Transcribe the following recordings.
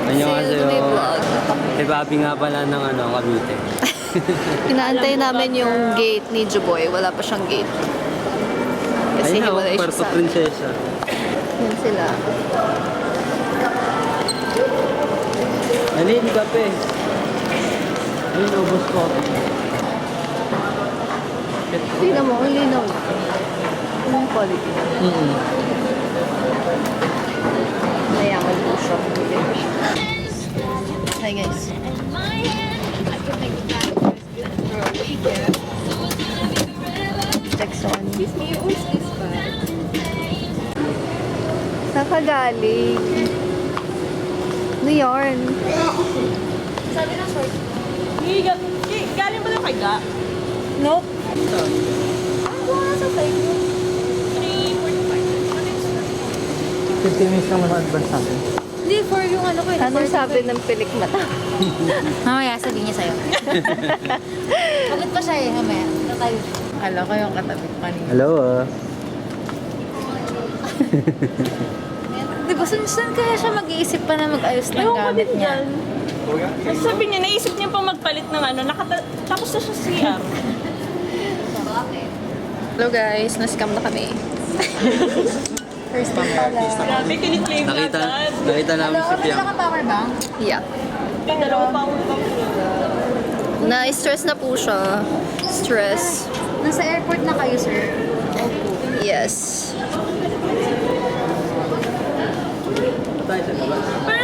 Kasi may vlog. Kay Bobby nga pala ng Cavite. Inaantay namin yung gate ni Juboy. Wala pa siyang gate. Kasi hiwalay siya Puerto sa... Princesa. Yan sila. Alin, kape. Ayun, ubos ko. Tingnan mo, ang linaw. Ano yung quality? Mayaman po siya. Hi guys. Jackson. Saan ka galing? Ano yarn? Sabi ng short. Galing ba na kay Ga? Nope. Wala sa side mo. 3:45. 15 minutes naman advance natin. Hindi, for yung ano ko. Ano sabi ng pilik mata? Mamaya, sabihin niya sa'yo. Pagod pa siya eh, mamaya. Tayo. Alam ko yung katabi ko kanina. Hello, Di ba, saan kaya siya mag-iisip pa na mag-ayos ng gamit niya? Kasi sabi niya, naisip niya pang magpalit ng tapos na siya siya. Hello guys, na-scam na kami. First time pala. Grabe, kiniklaim na agad. Nakita namin si Piang. Ka power bank? Yeah. May dalawang power bank. Na-stress na po siya. Stress. Nasa airport na kayo, sir. Yes.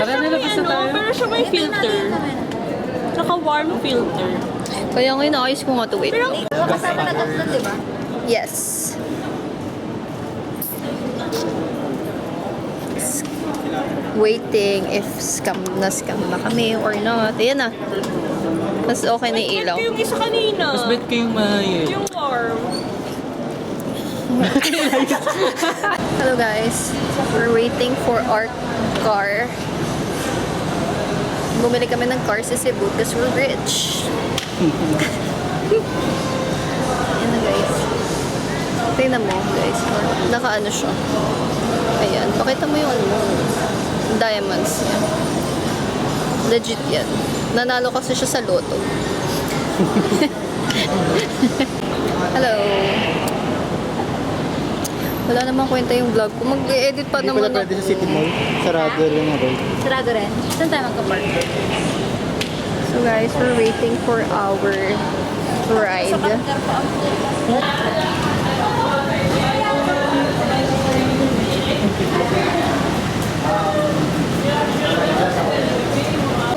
Pero siya may filter. Naka-warm filter. Kaya ngayon naayos ko nga to wait. Pero, Kasama na tatlo, di ba? Yes. Waiting if scam na kami or not. Ayan na. Mas okay na yung ilaw. yung isa kanina. Mas bet ko yung Yung warm. Hello guys. We're waiting for our car. Bumili kami ng car sa Cebu because we're rich. Ayan na guys. Tingnan mo guys. Naka-ano siya. Ayan. Pakita mo yung ano mo. Diamonds niya. Legit yan. Nanalo kasi siya sa loto. Hello. Wala namang kwenta yung vlog ko. Mag-edit pa naman ako. Pwede sa City Mall. Sarado rin ako. Sarado rin. Saan tayo magka-park? So guys, we're waiting for our ride.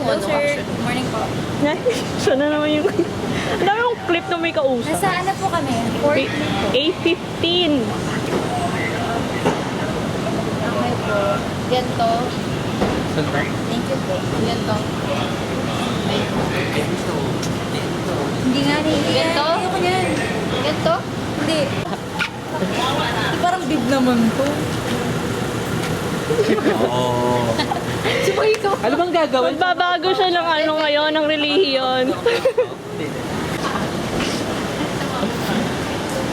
Hello, sir. Good morning po. Siya na naman yung... Ang dami yung clip na may kausap. Nasa ano po kami? Fort A15. Okay po. Ganto. Thank you po. Ganto. Hindi nga rin. Ganto? Ayoko yan. Ganto? Hindi. Parang big naman to. Ano bang gagawin? Magbabago siya ng ngayon, ng relihiyon.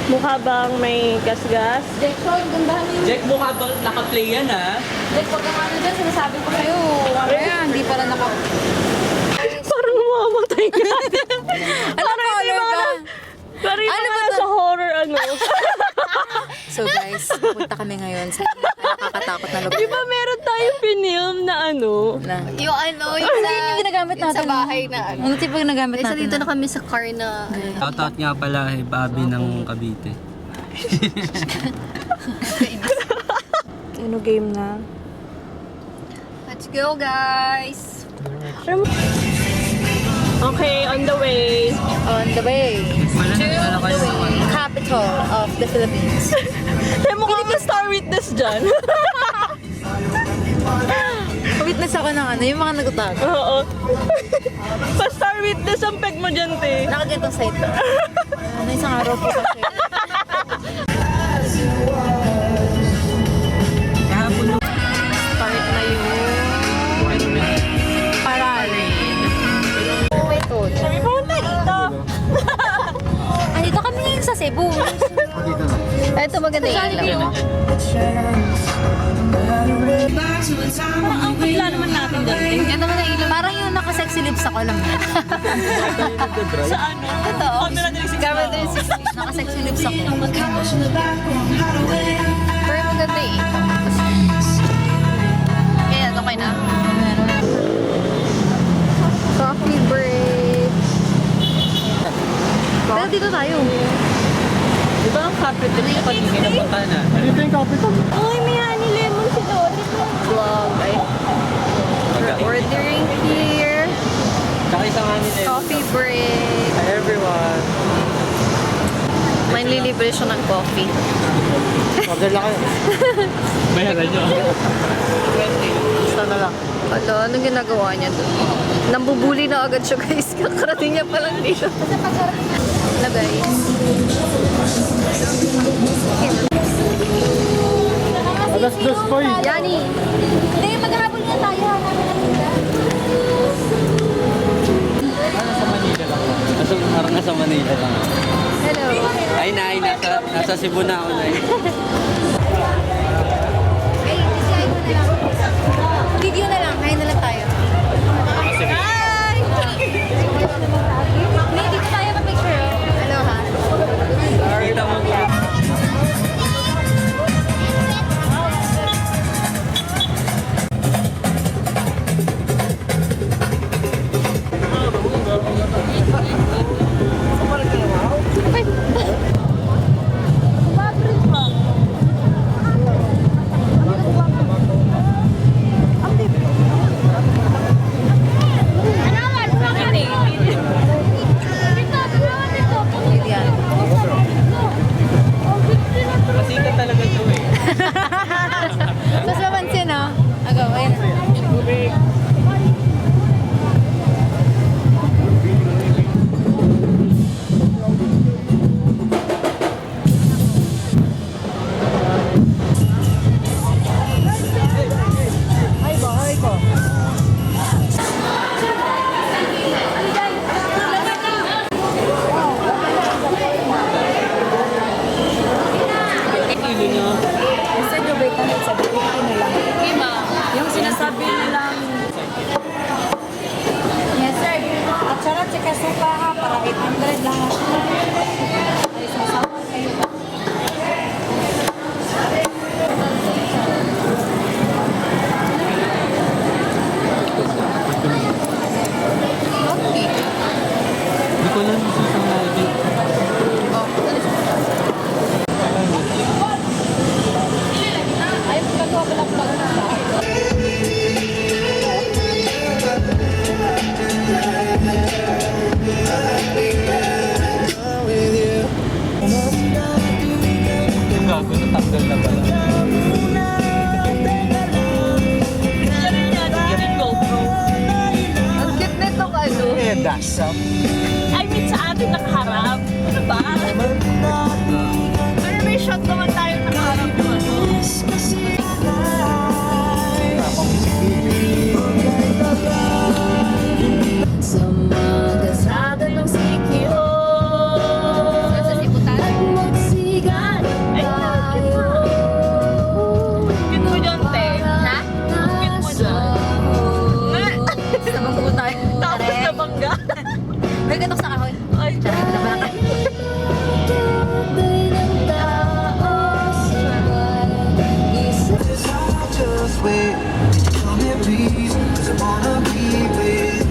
Mukha bang may gasgas? Jackson, gandahan mo yung... Jack, mukha bang naka-play yan, ha? Jack, pag ang ano dyan, sinasabi ko sa'yo. Mamaya, hindi pala naka... Parang mamamatay ka. Alam ko, color ka. Pero yung Ano mga ba to? sa horror, So guys, punta kami ngayon sa nakakatakot na lugar. Di ba meron tayong pinilm na Yung ano, yung Ano sa, yun yung ginagamit yung natin? sa bahay na ano. Ano tipo yung nagamit Isa natin? dito na kami sa car na... Shoutout nga pala Bobby ng Cavite. Ano game na? Let's go guys! Okay, on the way. On the way to the capital of the Philippines. Tayo mo ka star witness dyan. Witness ako ng ano, yung mga nagutago. Oo. Pa-star witness ang peg mo dyan, te. Nakagantong site ko. Ano, isang araw po kasi. Start na yung... Parade. Wait, hold. Sabi ko, punta dito. Andito kami ngayon sa Cebu. Ito maganda yung ilaw. Ang kapla naman natin Yan naman ang ilaw. Parang yung naka-sexy lips ako lang. Sa ano? Totoo. Camera 360. Camera 360. Naka-sexy lips ako. Pero maganda eh. Kaya, okay na. Coffee break. Pero dito tayo. Di ba ang kapit din yung patingin na punta na? Dito yung kapit. Uy, may honey lemon si Dory. Vlog. Ay. We're ordering here. Tsaka isang amin eh. Coffee break. Hi everyone. May nililibre siya ng coffee. Order lang kayo. Bayaran nyo. 20. Basta na lang. Alo, anong ginagawa niya doon? Nambubuli na agad siya guys. Kakarating niya pa lang dito. Hello guys. Alas dos po eh. Yani. Hindi, maghahabol na tayo. Nasa Manila lang. Parang nasa Manila lang. Hello. Ay nasa Cebu na ako na eh. Ay, video na lang. Kain na lang tayo. Hi! May dito tayo pa-picture. Hello ha. Kita mo. Pasikat talaga ito eh. Tapos mapansin, no? Agaw, ayun. Kilo nyo. Sa Dubai kami sa Dubai na lang. Kima. Yung sinasabi nilang Yes, sir. At sarap, tsaka suka ha, para 800 lahat. Ay, sasawa kayo ba? Hindi ko lang isa sa live. Ayos ka to, walang vlog na. Yung gago natanggal na pala. GoPro. Ang cute nito ano. Eh, that's up. I mean, sa atin nakaharap. Ano ba? Pero may shot naman tayo nakaharap naman. Sa mga kasada ng sikyo. Sa siputan. Magsigan tayo. Cute mo dyan, te. Ha? Cute mo dyan. Sa bangko tayo. Tapos na bangga. May gatok sa kahoy. Ay, Just wait, tell me please, 'cause I wanna be with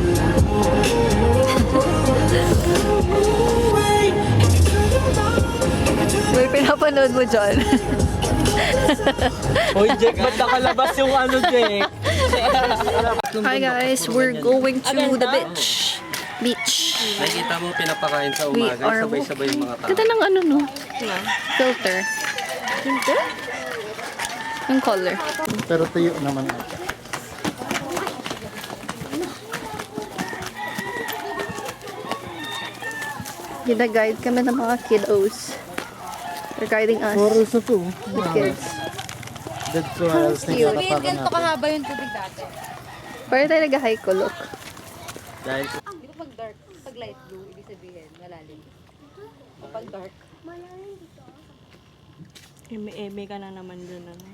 May pinapanood mo dyan. Hoy, Jack, ba't nakalabas yung ano, Jack? Hi guys, we're going to the beach. Beach. Nakikita mo pinapakain sa We umaga, are sabay-sabay yung mga tao. Ganda ng ano no? Filter. Filter? Yung color. Pero tuyo naman ata. Gina-guide kami ng mga kiddos. They're guiding us Sa to. with kids. That's why I was thinking na parang Ganito kahaba yung tubig dati. Parang tayo nag-hike ko, look. Dahil Dito pag dark, pag light blue, ibig sabihin, malalim. Pag dark, Eme-eme ka na naman dun, ano?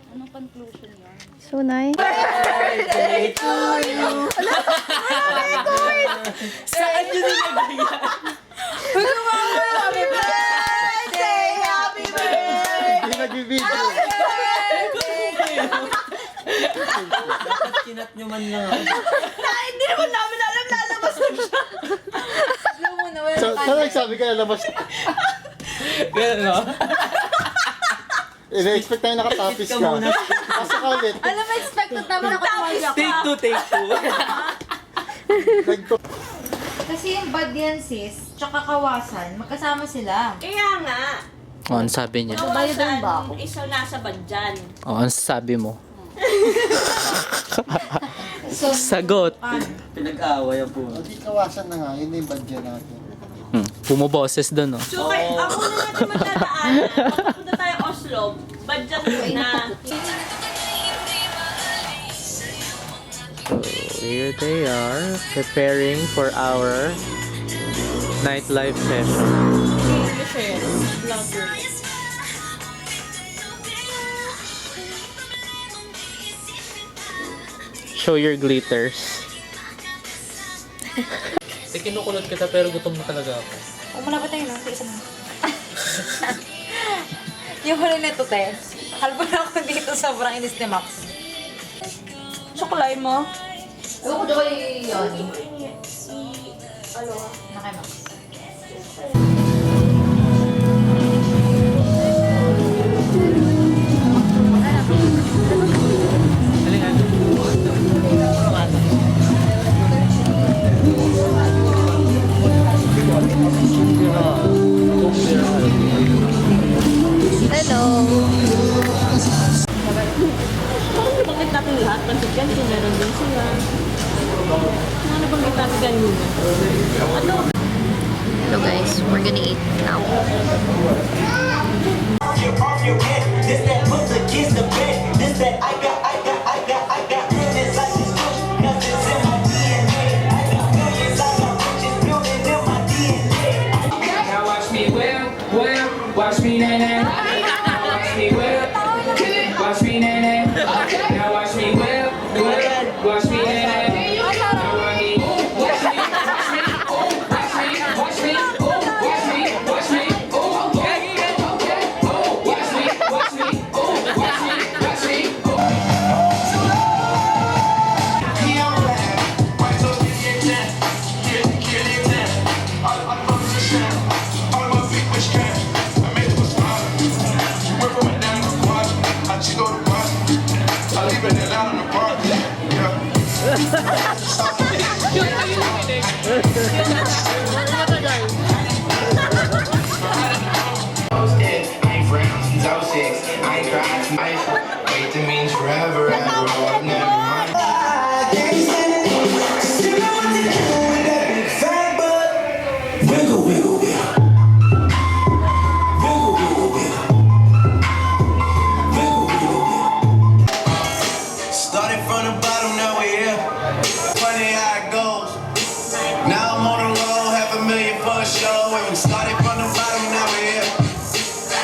anong conclusion yun? So nice. birthday to you. Saan yun nilagay yan? Happy birthday! Happy birthday! Hindi nag-video. Dapat kinat nyo man lang ako. Hindi naman namin alam lalabas na siya. Slow mo na, well, So, saan nagsabi ka lalabas? Ganun, no? Ina-expect tayo nakatapis Ka ka. muna. Pasok ka ulit. alam mo, expected naman ako tumawag Take two, take two. Nagto- Kasi yung bad yan, sis, tsaka kawasan, magkasama sila. Kaya nga. Oh, ano sabi niya? Kawasan, isa nasa badyan. Oh, ano sabi mo? So, Sagot. Pinag-aaway ang po. Hindi kawasan na nga, yun na yung badya natin. Pumoboses doon, no? So, kay ako na natin magdadaanan. Pagpunta tayo Oslo, badyan muna. So, here they are, preparing for our nightlife session. Michelle, vlogger. Show your glitters. Kinukulot kita pero gutom na talaga ako. kung malapit tayo, no? Isa na. Yung huli nito, te. Halbo na ako dito, sobrang inis ni Max. Suklay mo. Ewan ko dyan kay Yoni. Na kay Max. Hello. Parang nabanggit natin lahat. Pansit yan, kung meron din sila. Ano nabanggit natin ganyan? Ano? Hello guys, we're gonna eat now. Off your head, this that puts against the bed. This that I got. Millions like this push, cause it's in my DNA. I got millions, I got riches building in my DNA. Now watch me watch me nene. Now watch me watch me nene. Now watch me watch me nene. Now watch me, watch me, watch me, watch me, watch me, watch me, watch me, okay, okay, watch me, watch me, watch me, watch me. I ain't frowned since I was 6. I ain't cried since wait, that means forever, ever, oh, never mind. I can't stand it. You know what to do with that big fat butt. Wiggle, wiggle, wiggle. Wiggle, wiggle, wiggle. Wiggle, wiggle, wiggle. Started from the bottom, now we're here. Funny how it goes. Now I'm on the road, $500,000 for a show. And we started from the bottom, now we're here.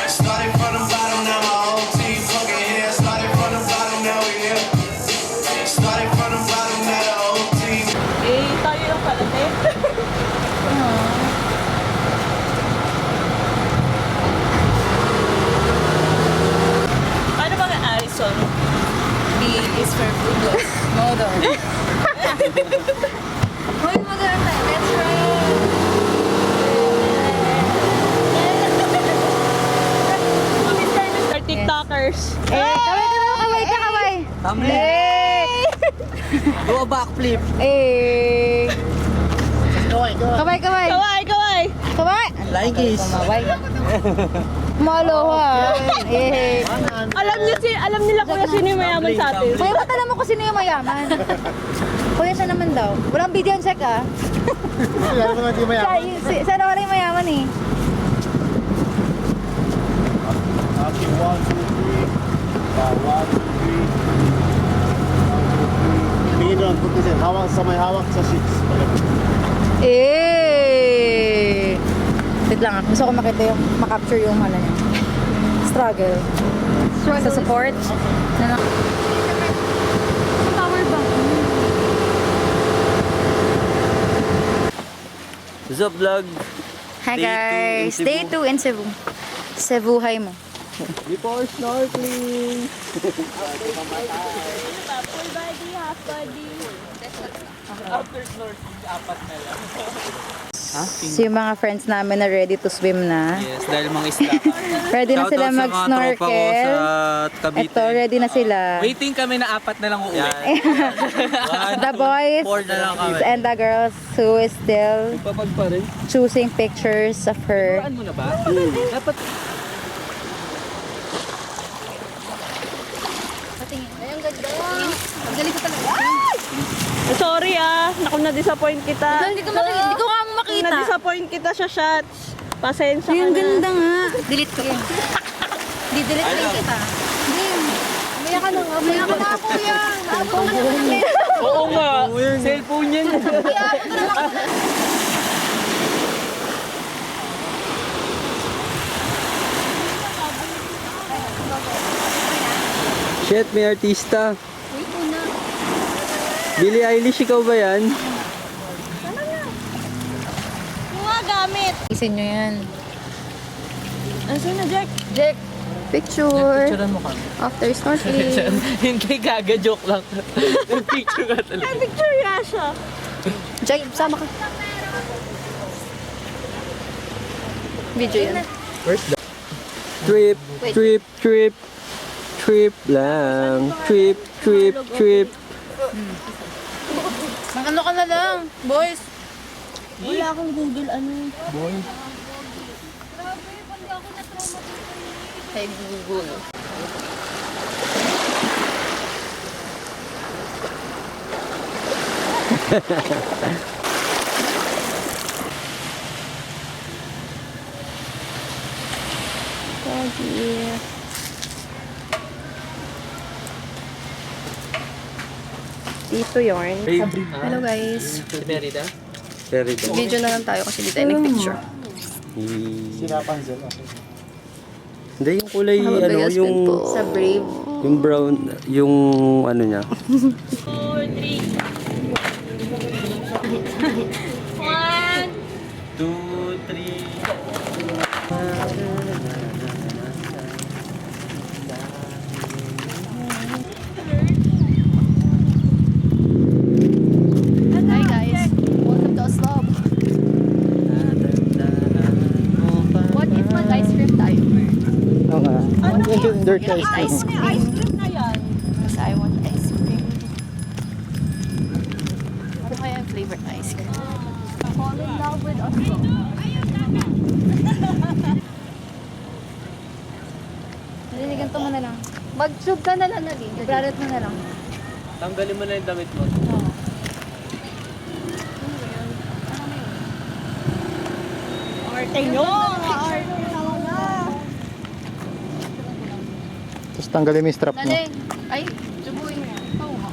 Started from the bottom, now my whole team fucking here. Started from the bottom, now we're here. Started from the bottom, now the whole team. Eh, tayo lang pala, te. Paano ba ang Arizon? B is for Budos. Modo. Hoy, maganda. Let's try. Mr. TikTokers. Kaway ka, kaway. Do a backflip. Eh. Kaway, kaway. Kaway, kaway. Kaway. Flying kiss. Kaway. Maloha. Eh. Alam nila kuya sino yung mayaman sa atin. Kuya, ba't alam mo kung sino yung mayaman? Kuya, siya naman daw. Walang video check, ah. Kaya naman di mayaman. Siya naman yung mayaman, eh. Okay, 1, 2, 3. 1, 2, 3. Tingin doon, put this in. Hawak sa may hawak sa seats. Eh. Wait lang, ah. Gusto ko makita yung, makapture yung ano niya. Struggle. Sa support. Power bank. What's up, vlog? Hi Day guys, 2 in Cebu. day 2 in Cebu. Cebu hi mo. Before snorkeling. Full body, half body. After snorkeling, 4 na lang. So yung mga friends namin na ready to swim na. Yes, dahil mga isla ka. Ready na sila mag-snorkel. Cavite. Ito, ready na sila. Waiting kami na 4 na lang uuwi. The boys 4 na lang kami. and the girls who is still Papag pa rin. choosing pictures of her. Saan mo na ba? Dapat Sorry naku na-disappoint kita. Hindi ko nga makita. Na-disappoint kita sa shots. Pasensya ka Yung na. ganda nga. Delete ko. Di-delete rin kita. Maya ka na nga. Maya ka na kuya. Abot ka na. oo nga. Cellphone yan. Shit, may artista. Billie Eilish, ikaw ba yan? Mga gamit. Isin nyo yan. Ano na, Jack? Jack, picture. mo kami. After snorkeling. Hindi, gaga, joke lang. Picture ka talaga. Ay, picture ya siya. Jack, sama ka. Video yan. Trip, trip, trip. Trip lang. Trip, trip, trip. Mag ano ka na lang, boys. Wala akong Google Kay Google. Dito yarn. Hello guys. Merida? Merida. Video na lang tayo kasi di tayo nag-picture. Sinapan sila. Hindi, yung kulay, ano, Mabigas yung, din po. Sa Brave. yung brown, yung ano niya. 4, 3. 1. 2, 3. Hi guys. Welcome to Oslo. What if mag-ice cream tayo? Oo nga. Yung dirt ice cream. Ice cream. Ice cream na yan. Kasi I want ice cream. Ano kaya yung flavored ice cream? Fall in love with Oslo. Hindi, ganito mo na lang. Mag-tube ka na lang na din. Bralet mo na lang. Tanggalin mo na yung damit mo. Arte nyo. Arte na. Tapos tanggalin mo yung strap mo. Dali. Ay, tubuin mo yan. Oo nga.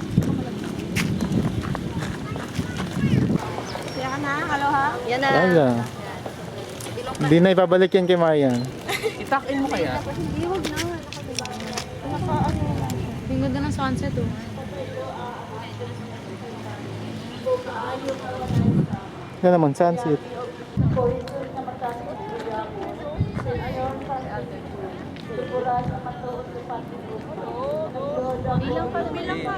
Kaya ka na. Hello ha. Yan na. Wala. Hindi na ibabalik yan kay Marian. Itakin mo kaya? Bingod na ng sunset oh. Yan naman, sunset. Bilang pa.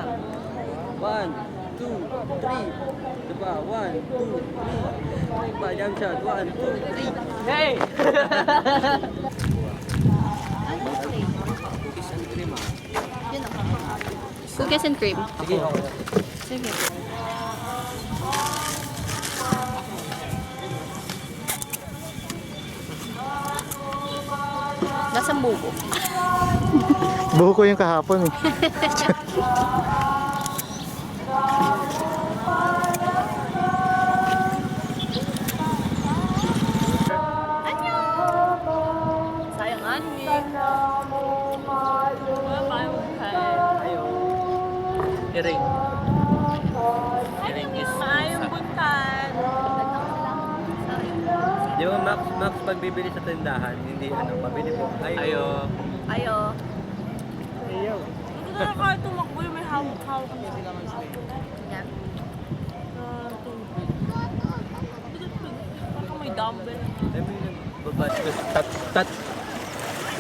1, 2, 3. Diba? 1, 2, 3. Pa, jump shot. 1, 2, 3. Hey! Cookies and cream. Sige, okay. Sige. Nasaan buko? Buho ko yung kahapon eh. Sayang ani. Wala pa yung Ayaw. Iring. Iring is... Ayong buntan. Di ba, Max, pag bibili sa tindahan, hindi ano, mabili po. Ayaw. Ayo. Ayaw. Hindi ko na kaya tumakbo yung may hawak-hawak na sila. Yan. dumbbell.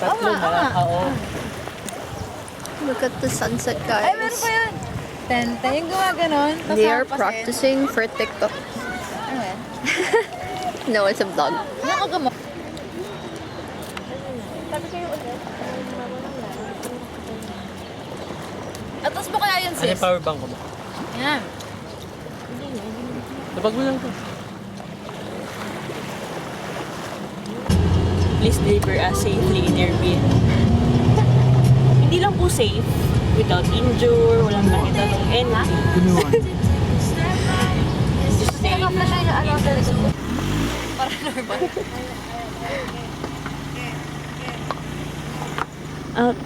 Tatlo na. Oo. Look at the sunset, Ay, meron guys. pa yun. Tente, yung gumaganon. They are practicing for TikTok. Ano yan? No, it's a vlog. Nakagamot. Atas mo kaya yun, Ano sis? yung power bank ko ba? Yan. Napag mo lang to. Please deliver us safely in your bin. Hindi lang po safe, without injure, walang nakita ng anything. Just Kaya nga safe. pala siya yung ano sa likod ko. Para normal.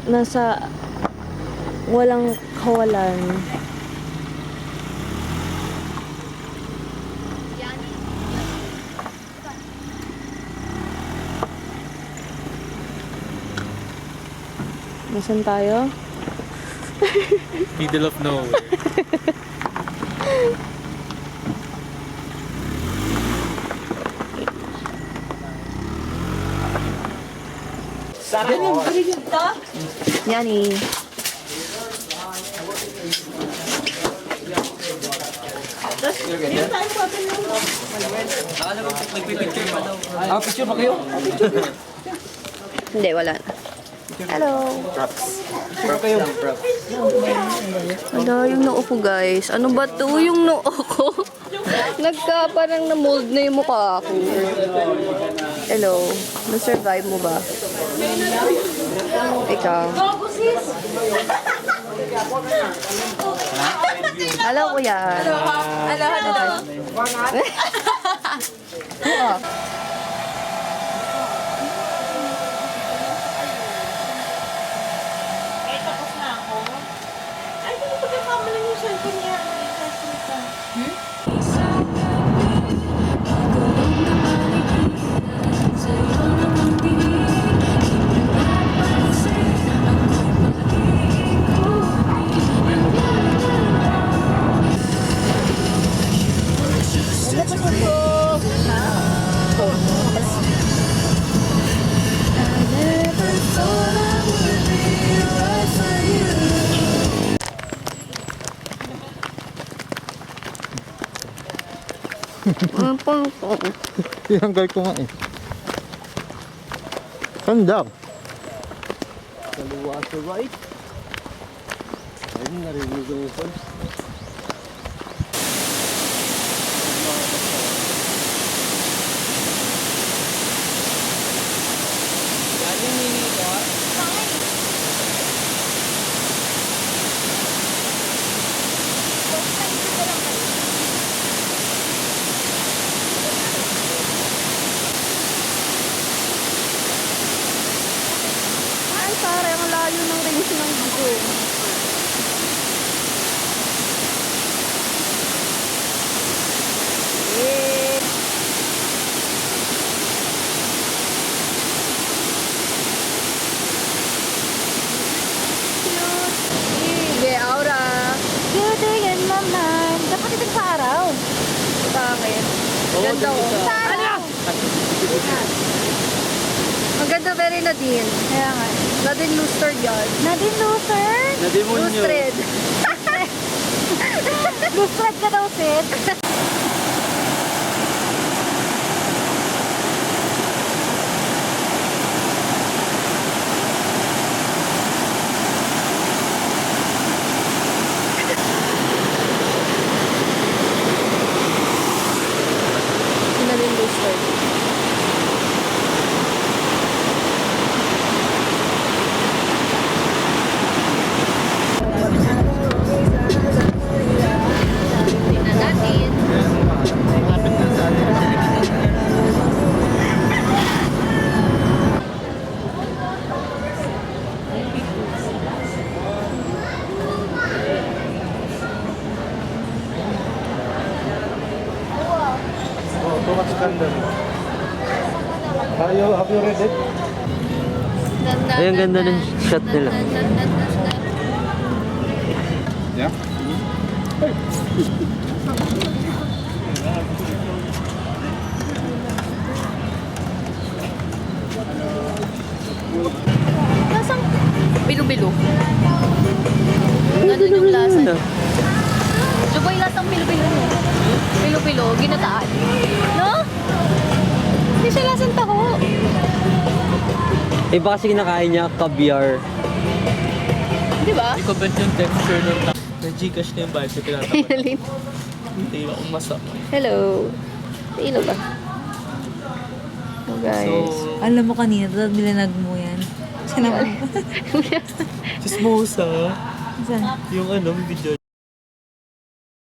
Nasa walang kawalan. Nasaan tayo? Middle of nowhere. Yani. Nagpipicture pa daw. Ah, picture pa kayo? Hindi, wala na. Hello. Picture pa kayo. Wala yung noo ko, guys. Ano ba to yung noo ko? Parang na-mold na yung mukha ko. Hello. Na-survive mo ba? Ikaw. Hello, kuya. Hello. Eh, tapos na ako. Ay, hindi ko pagkakamalan yung cellphone niya. Tinanggal ko nga eh. Ganda. Kaliwa sa right. Ayun, narinig ko yung phone. Ay, pare, ang layo ng range ng dugo. Eh. Cute. Aura. Beauty in my mind. Dapat ito sa araw. Bakit? Ganda oh. Sa araw. Ang ganda, very Nadine. Kaya nga. Nadine Luster yan. Nadine loser? Nadimonyo. Lustred. Lustred ka daw, Sid. Nadine Luster. Tingnan natin. Malapit na sa atin. Oh, too much candle. Have you read it? Ay, ang ganda ng shot nila. Yeah. Pilo-pilo. Ano yung lasa niya? Diba yung lasang pilo-pilo mo? Pilo-pilo, ginataan. No? Hindi siya lasang taho. Iba kasi kinakain niya, caviar. Di ba? Comment yung texture ng na-Gcash na yung vibe na pinatapan. Alin? Hindi akong masama. Hello. Ilo ba? Oh, guys. So, Alam mo kanina, nilinag mo yan. chismosa. Saan? Yung ano, may video